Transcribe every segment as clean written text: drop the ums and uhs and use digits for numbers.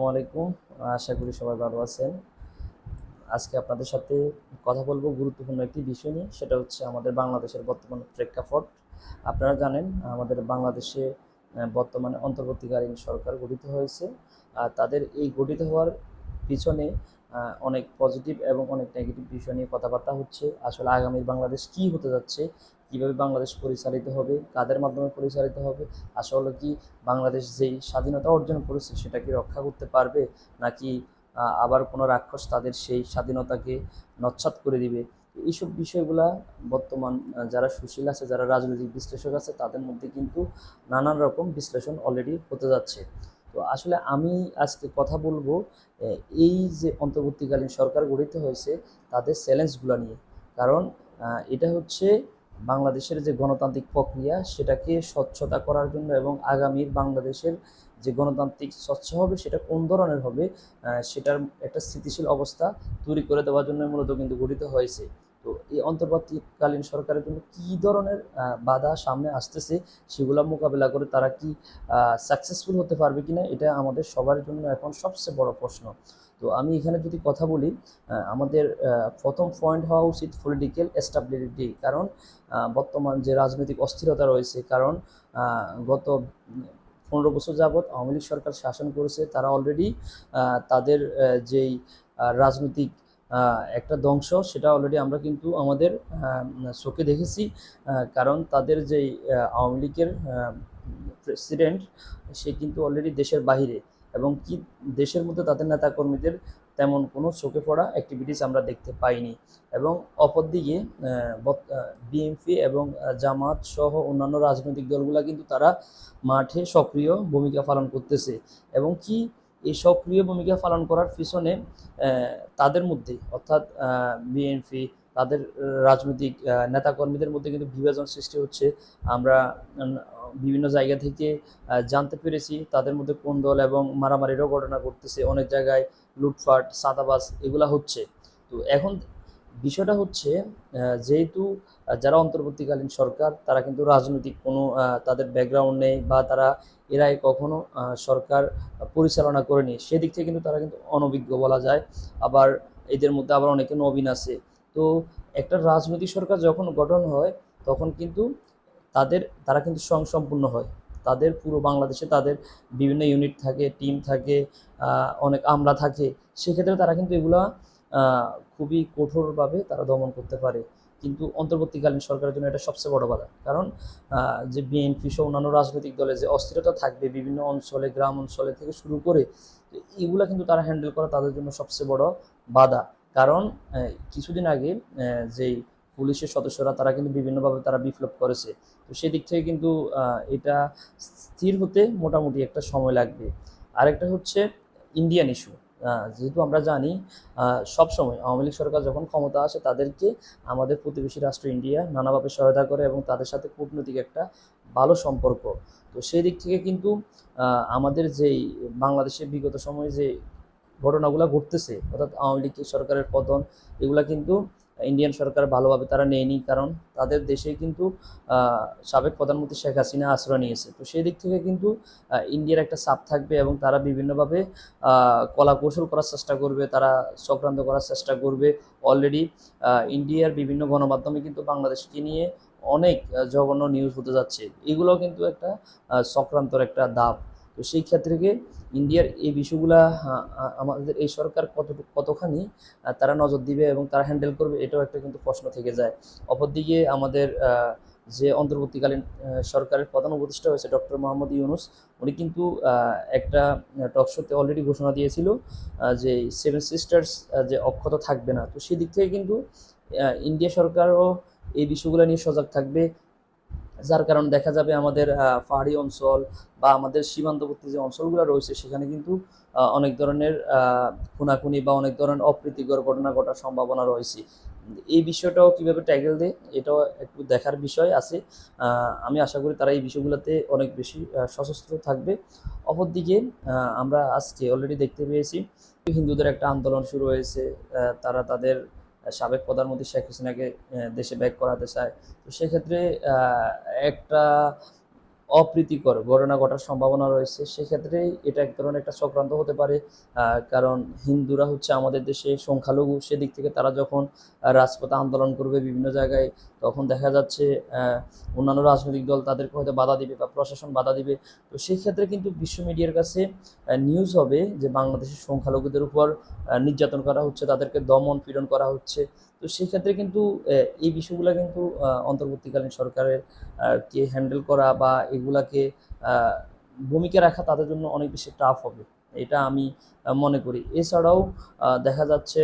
আসসালামু আলাইকুম। আশা করি সবাই ভালো আছেন। আজকে আপনাদের সাথে কথা বলবো গুরুত্বপূর্ণ একটি বিষয় নিয়ে। সেটা হচ্ছে আমাদের বাংলাদেশের বর্তমান প্রেক্ষাপট। আপনারা জানেন আমাদের বাংলাদেশে বর্তমানে অন্তর্বর্তীকালীন সরকার গঠিত হয়েছে। তাদের এই গঠিত হওয়ার পিছনে অনেক পজিটিভ এবং অনেক নেগেটিভ বিষয় নিয়ে কথাবার্তা হচ্ছে। আসলে আগামীর বাংলাদেশ কী হতে যাচ্ছে, কীভাবে বাংলাদেশ পরিচালিত হবে, কাদের মাধ্যমে পরিচালিত হবে, আসলে কি বাংলাদেশ যেই স্বাধীনতা অর্জন করেছে সেটা কি রক্ষা করতে পারবে, নাকি আবার কোনো রাক্ষস তাদের সেই স্বাধীনতাকে নস্যাৎ করে দিবে। এইসব বিষয়গুলা বর্তমান যারা সুশীল আছে, যারা রাজনৈতিক বিশ্লেষক আছে, তাদের মধ্যে কিন্তু নানান রকম বিশ্লেষণ অলরেডি হতে যাচ্ছে। তো আসলে আমি আজকে কথা বলবো এই যে অন্তর্বর্তীকালীন সরকার গঠিত হয়েছে তাদের চ্যালেঞ্জগুলো নিয়ে। কারণ এটা হচ্ছে বাংলাদেশের যে গণতান্ত্রিক প্রক্রিয়া সেটাকে স্বচ্ছতা করার জন্য এবং আগামীর বাংলাদেশের যে গণতান্ত্রিক স্বচ্ছ হবে সেটা কোন ধরনের হবে সেটার একটা স্থিতিশীল অবস্থা তৈরি করে দেওয়ার জন্য মূলত কিন্তু গঠিত হয়েছে। তো এই অন্তর্বর্তীকালীন সরকারের জন্য কী ধরনের বাধা সামনে আসতেছে, সেগুলো মোকাবেলা করে তারা কি সাকসেসফুল হতে পারবে কিনা, এটা আমাদের সবার জন্য এখন সবচেয়ে বড় প্রশ্ন। তো আমি এখানে যদি কথা বলি, আমাদের প্রথম পয়েন্ট হওয়া উচিত পলিটিক্যাল স্টেবিলিটি। কারণ বর্তমান যে রাজনৈতিক অস্থিরতা রয়েছে, কারণ গত 15 বছর যাবৎ আওয়ামী লীগ সরকার শাসন করেছে। তারা অলরেডি তাদের যেই রাজনৈতিক একটা ধ্বংস সেটা অলরেডি আমরা কিন্তু আমাদের চোখে দেখেছি। কারণ তাদের যেই আওয়ামী লীগের প্রেসিডেন্ট, সে কিন্তু অলরেডি দেশের বাহিরে, এবং কি দেশের মধ্যে তাদের নেতাকর্মীদের তেমন কোনো চোখে পড়া অ্যাক্টিভিটিস আমরা দেখতে পাইনি। এবং অপরদিকে বিএনপি এবং জামাত সহ অন্যান্য রাজনৈতিক দলগুলো কিন্তু তারা মাঠে সক্রিয় ভূমিকা পালন করতেছে। এবং কি এই সক্রিয় ভূমিকা পালন করার পিছনে তাদের মধ্যে, অর্থাৎ বিএনপি, তাদের রাজনৈতিক নেতাকর্মীদের মধ্যে কিন্তু বিভাজন সৃষ্টি হচ্ছে। আমরা বিভিন্ন জায়গা থেকে জানতে পেরেছি তাদের মধ্যে কোন দল, এবং মারামারিরও ঘটনা ঘটতেছে অনেক জায়গায়, লুটপাট, চাঁদাবাজ এগুলা হচ্ছে। তো এখন বিষয়টা হচ্ছে যেহেতু যারা অন্তর্বর্তীকালীন সরকার তারা কিন্তু রাজনৈতিক কোনো তাদের ব্যাকগ্রাউন্ড নেই, বা তারা এর আগে কখনো সরকার পরিচালনা করেনি, সেদিক থেকে কিন্তু তারা কিন্তু অনভিজ্ঞ বলা যায়। আবার এদের মধ্যে আবার অনেকে নবীন আছে। তো একটা রাজনৈতিক সরকার যখন গঠন হয় তখন কিন্তু তারা কিন্তু স্বয়ংসম্পূর্ণ হয়। তাদের পুরো বাংলাদেশে তাদের বিভিন্ন ইউনিট থাকে, টিম থাকে, অনেক আমলা থাকে। সেক্ষেত্রে তারা কিন্তু এগুলা খুবই কঠোরভাবে তারা দমন করতে পারে। কিন্তু অন্তর্বর্তীকালীন সরকারের জন্য এটা সবচেয়ে বড় বাধা। কারণ যে বিএনপি সহ অন্যান্য রাজনৈতিক দলে যে অস্থিরতা থাকবে বিভিন্ন অঞ্চলে, গ্রাম অঞ্চলে থেকে শুরু করে, এগুলা কিন্তু তারা হ্যান্ডেল করা তাদের জন্য সবচেয়ে বড় বাধা। কারণ কিছুদিন আগে যেই পুলিশের সদস্যরা তারা কিন্তু বিভিন্নভাবে তারা বিপ্লব করেছে। তো সেদিক থেকে কিন্তু এটা স্থির হতে মোটামুটি একটা সময় লাগবে। আরেকটা হচ্ছে ইন্ডিয়ান ইস্যু। যেহেতু আমরা জানি সবসময় আওয়ামী লীগ সরকার যখন ক্ষমতা আসে তাদেরকে আমাদের প্রতিবেশী রাষ্ট্র ইন্ডিয়া নানাভাবে সহায়তা করে, এবং তাদের সাথে কূটনৈতিক একটা ভালো সম্পর্ক। তো সেই দিক থেকে কিন্তু আমাদের যেই বাংলাদেশে বিগত সময়ে যে ঘটনাগুলো ঘটতেছে, অর্থাৎ আওয়ামী লীগ সরকারের পতন, এগুলা কিন্তু ইন্ডিয়ান সরকার ভালোভাবে তারা নেয়নি। কারণ তাদের দেশে কিন্তু সাবেক প্রধানমন্ত্রী শেখ হাসিনা আশ্রয় নিয়েছে। তো সেই দিক থেকে কিন্তু ইন্ডিয়ার একটা চাপ থাকবে, এবং তারা বিভিন্নভাবে কলা কৌশল করার চেষ্টা করবে, তারা চক্রান্ত করার চেষ্টা করবে। অলরেডি ইন্ডিয়ার বিভিন্ন গণমাধ্যমে কিন্তু বাংলাদেশকে নিয়ে অনেক জঘন্য নিউজ হতে যাচ্ছে। এগুলোও কিন্তু একটা চক্রান্তর একটা দাব। তো সেই ক্ষেত্রে গিয়ে ইন্ডিয়ার এই বিষয়গুলা আমাদের এই সরকার কতখানি তারা নজর দিবে এবং তারা হ্যান্ডেল করবে, এটাও একটা কিন্তু প্রশ্ন থেকে যায়। অপরদিকে আমাদের যে অন্তর্বর্তীকালীন সরকারের প্রধান উপদেষ্টা হয়েছে ডক্টর মোহাম্মদ ইউনুস, উনি কিন্তু একটা টক শোতে অলরেডি ঘোষণা দিয়েছিল যে সেভেন সিস্টার্স যে অক্ষত থাকবে না। তো সেদিক থেকে কিন্তু ইন্ডিয়া সরকারও এই বিষয়গুলো নিয়ে সজাগ থাকবে। যার কারণে দেখা যাবে আমাদের পাহাড়ি অঞ্চল বা আমাদের সীমান্তবর্তী যে অঞ্চলগুলো রয়েছে সেখানে কিন্তু অনেক ধরনের খুনাখুনি বা অনেক ধরনের অপ্রীতিকর ঘটনা ঘটার সম্ভাবনা রয়েছে। এই বিষয়টাও কীভাবে ট্যাকেল দেয় এটাও একটু দেখার বিষয় আছে। আমি আশা করি তারা এই বিষয়গুলোতে অনেক বেশি সশস্ত্র থাকবে। অপরদিকে আমরা আজকে অলরেডি দেখতে পেয়েছি হিন্দুদের একটা আন্দোলন শুরু হয়েছে। তারা তাদের সাবেক প্রধানমন্ত্রী শেখ হাসিনাকে দেশে ব্যাক করাতে চায়। তো সেক্ষেত্রে একটা অপ্রীতিকর ঘটনা ঘটার সম্ভাবনা রয়েছে। সেক্ষেত্রে এটা এক ধরনের একটা চক্রান্ত হতে পারে। কারণ হিন্দুরা হচ্ছে আমাদের দেশে সংখ্যালঘু, সেদিক থেকে তারা যখন রাজপথে আন্দোলন করবে বিভিন্ন জায়গায়, তখন দেখা যাচ্ছে অন্যান্য রাজনৈতিক দল তাদেরকে হয়তো বাধা দিবে বা প্রশাসন বাধা দিবে। তো সেই ক্ষেত্রে কিন্তু বিশ্ব মিডিয়ার কাছে নিউজ হবে যে বাংলাদেশের সংখ্যালঘুদের উপর নির্যাতন করা হচ্ছে, তাদেরকে দমন পীড়ন করা হচ্ছে। তো সেই ক্ষেত্রে কিন্তু এই বিষয়গুলো কিন্তু অন্তর্বর্তীকালীন সরকারের কে হ্যান্ডেল করা বা এগুলাকে আহ, ভূমিকা রাখা তাদের জন্য অনেক বেশি টাফ হবে, এটা আমি মনে করি। এছাড়াও দেখা যাচ্ছে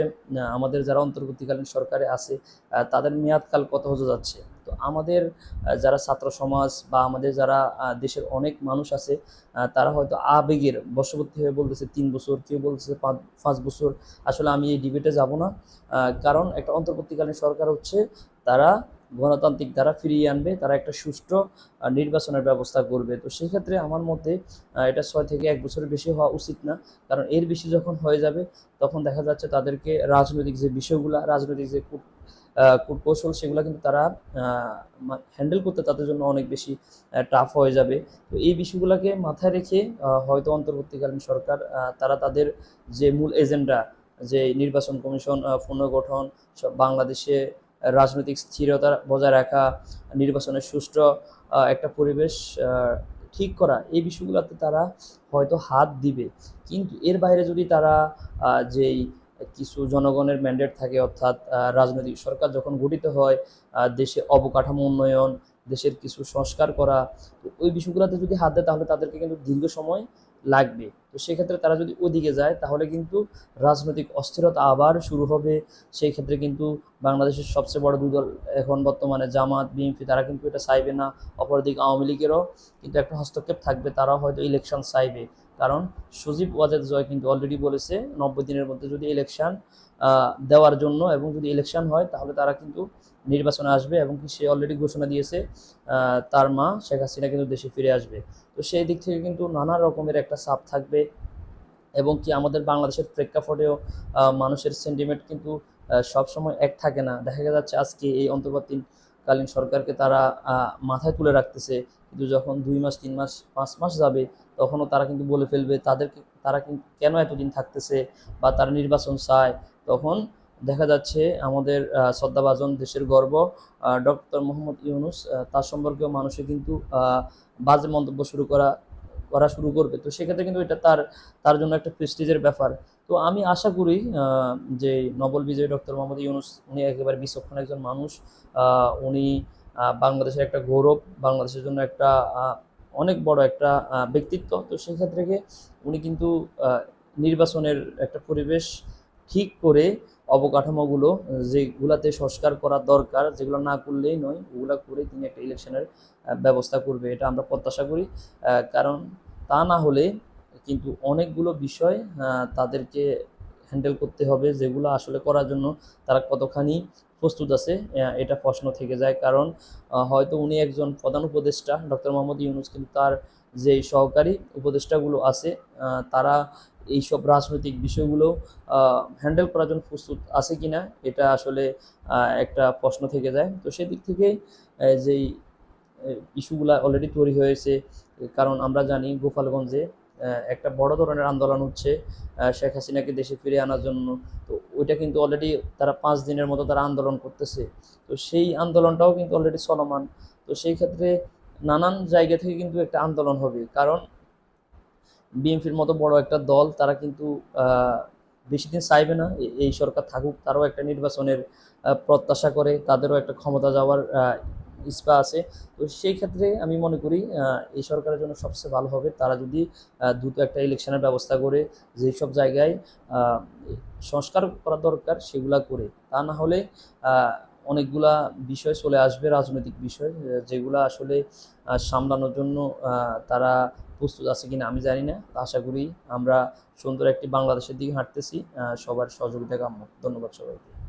আমাদের যারা অন্তর্বর্তীকালীন সরকারে আছে তাদের মেয়াদকাল কত হতে যাচ্ছে। তো আমাদের যারা ছাত্র সমাজ বা আমাদের যারা দেশের অনেক মানুষ আছে তারা হয়তো আবেগের বশবর্তী হয়ে বলতেছে 3 বছর, কেউ বলতেছে 5 বছর। আসলে আমি এই ডিবেটে যাব না। কারণ একটা অন্তর্বর্তীকালীন সরকার হচ্ছে তারা গণতান্ত্রিক ধারা ফিরিয়ে আনবে, তারা একটা সুষ্ঠু নির্বাচনের ব্যবস্থা করবে। তো সেক্ষেত্রে আমার মতে এটা 6 থেকে 1 বছরের বেশি হওয়া উচিত না। কারণ এর বেশি যখন হয়ে যাবে তখন দেখা যাচ্ছে তাদেরকে রাজনৈতিক যে বিষয়গুলা, রাজনৈতিক যে কূটকৌশল, সেগুলো কিন্তু তারা হ্যান্ডেল করতে তাদের জন্য অনেক বেশি টাফ হয়ে যাবে। তো এই বিষয়গুলোকে মাথায় রেখে হয়তো অন্তর্বর্তীকালীন সরকার তারা তাদের যে মূল এজেন্ডা, যে নির্বাচন কমিশন পুনর্গঠন, বাংলাদেশে রাজনৈতিক স্থিরতা বজায় রাখা, নির্বাচনের সুষ্ঠু একটা পরিবেশ ঠিক করা, এই বিষয়গুলোতে তারা হয়তো হাত দিবে। কিন্তু এর বাইরে যদি তারা যেই কিছু জনগণের ম্যান্ডেট থাকে, অর্থাৎ রাজনৈতিক সরকার যখন গঠিত হয়, দেশে অবকাঠামো উন্নয়ন, দেশের কিছু সংস্কার করা, তো ওই বিষয়গুলোতে যদি হাত দেয় তাহলে তাদেরকে কিন্তু দীর্ঘ সময় লাগবে। তো সেক্ষেত্রে তারা যদি ওদিকে যায় তাহলে কিন্তু রাজনৈতিক অস্থিরতা আবার শুরু হবে। সেই ক্ষেত্রে কিন্তু বাংলাদেশের সবচেয়ে বড় 2 দল এখন বর্তমানে জামাত বিএনপি, তারা কিন্তু এটা চাইবে না। অপরদিকে আওয়ামী লীগেরও কিন্তু একটা হস্তক্ষেপ থাকবে, তারাও হয়তো ইলেকশন চাইবে। কারণ সজীব ওয়াজেদ জয় কিন্তু অলরেডি বলেছে 90 দিনের মধ্যে যদি ইলেকশন দেওয়ার জন্য, এবং যদি ইলেকশন হয় তাহলে তারা কিন্তু নির্বাচনে আসবে, এবং সে অলরেডি ঘোষণা দিয়েছে তার মা শেখ হাসিনা কিন্তু দেশে ফিরে আসবে। তো সেই দিক থেকে কিন্তু নানা রকমের একটা চাপ থাকবে। এবং কি আমাদের বাংলাদেশের প্রেক্ষাপটেও মানুষের সেন্টিমেন্ট কিন্তু সবসময় এক থাকে না। দেখা যাচ্ছে আজকে এই অন্তর্বর্তীকালীন সরকারকে তারা মাথায় তুলে রাখতেছে, কিন্তু যখন 2 মাস 3 মাস 5 মাস যাবে তখনও তারা কিন্তু বলে ফেলবে তাদেরকে, তারা কিন্তু কেন এতদিন থাকতেছে বা তারা নির্বাচন চায়। তখন দেখা যাচ্ছে আমাদের শ্রদ্ধাভাজন দেশের গর্ব ডক্টর মোহাম্মদ ইউনূস, তার সম্পর্কেও মানুষে কিন্তু বাজে মন্তব্য করা শুরু করবে। তো সেক্ষেত্রে কিন্তু এটা তার তার জন্য একটা প্রেস্টিজের ব্যাপার। তো আমি আশা করি যে নোবেল বিজয়ী ডক্টর মোহাম্মদ ইউনূস উনি একেবারে বিচক্ষণ একজন মানুষ। উনি বাংলাদেশের একটা গৌরব, বাংলাদেশের জন্য একটা অনেক বড় একটা ব্যক্তিত্ব। তো সেক্ষেত্রে উনি কিন্তু নির্বাচনের একটা পরিবেশ ঠিক করে অবকাঠামোগুলো যেগুলাতে সংস্কার করা দরকার, যেগুলো না করলেই নয়, ওগুলা করে তিনি একটা ইলেকশনের ব্যবস্থা করবে, এটা আমরা প্রত্যাশা করি। কারণ তা না হলে কিন্তু অনেকগুলো বিষয় তাদেরকে হ্যান্ডেল করতে হবে, যেগুলো আসলে করার জন্য তারা কতখানি প্রস্তুত আছে এটা প্রশ্ন থেকে যায়। কারণ হয়তো উনি একজন প্রধান উপদেষ্টা ডক্টর মোহাম্মদ ইউনূস, কিন্তু তার যে সহকারী উপদেষ্টাগুলো আছে তারা এইসব রাজনৈতিক বিষয়গুলো হ্যান্ডেল করার জন্য প্রস্তুত আছে কিনা, এটা আসলে একটা প্রশ্ন থেকে যায়। তো সেদিক থেকে যেই ইস্যুগুলা অলরেডি তৈরি হয়েছে, কারণ আমরা জানি গোপালগঞ্জে একটা বড় ধরনের আন্দোলন হচ্ছে শেখ হাসিনাকে দেশে ফিরে আনার জন্য। তো ওইটা কিন্তু অলরেডি তারা 5 দিনের মতো তারা আন্দোলন করতেছে। তো সেই আন্দোলনটাও কিন্তু অলরেডি চলমান। তো সেই ক্ষেত্রে নানান জায়গা থেকে কিন্তু একটা আন্দোলন হবে, কারণ বিএনপির মতো বড় একটা দল তারা কিন্তু বেশি দিন চাইবে না এই সরকার থাকুক। তারাও একটা নির্বাচনের প্রত্যাশা করে, তাদেরও একটা ক্ষমতা যাওয়ার ইচ্ছা আছে। তো সেই ক্ষেত্রে আমি মনে করি এই সরকারের জন্য সবচেয়ে ভালো হবে তারা যদি দ্রুত একটা ইলেকশনের ব্যবস্থা করে, যেই সব জায়গায় আহ, সংস্কার করা দরকার সেগুলা করে। তা না হলে অনেকগুলা বিষয় চলে আসবে, রাজনৈতিক বিষয়, যেগুলা আসলে সামলানোর জন্য তারা প্রস্তুত আছে কিনা আমি জানি না। আশা করি আমরা সুন্দর একটি বাংলাদেশের দিকে হাঁটতেছি। সবার সহযোগিতা কাম্য। ধন্যবাদ সবাইকে।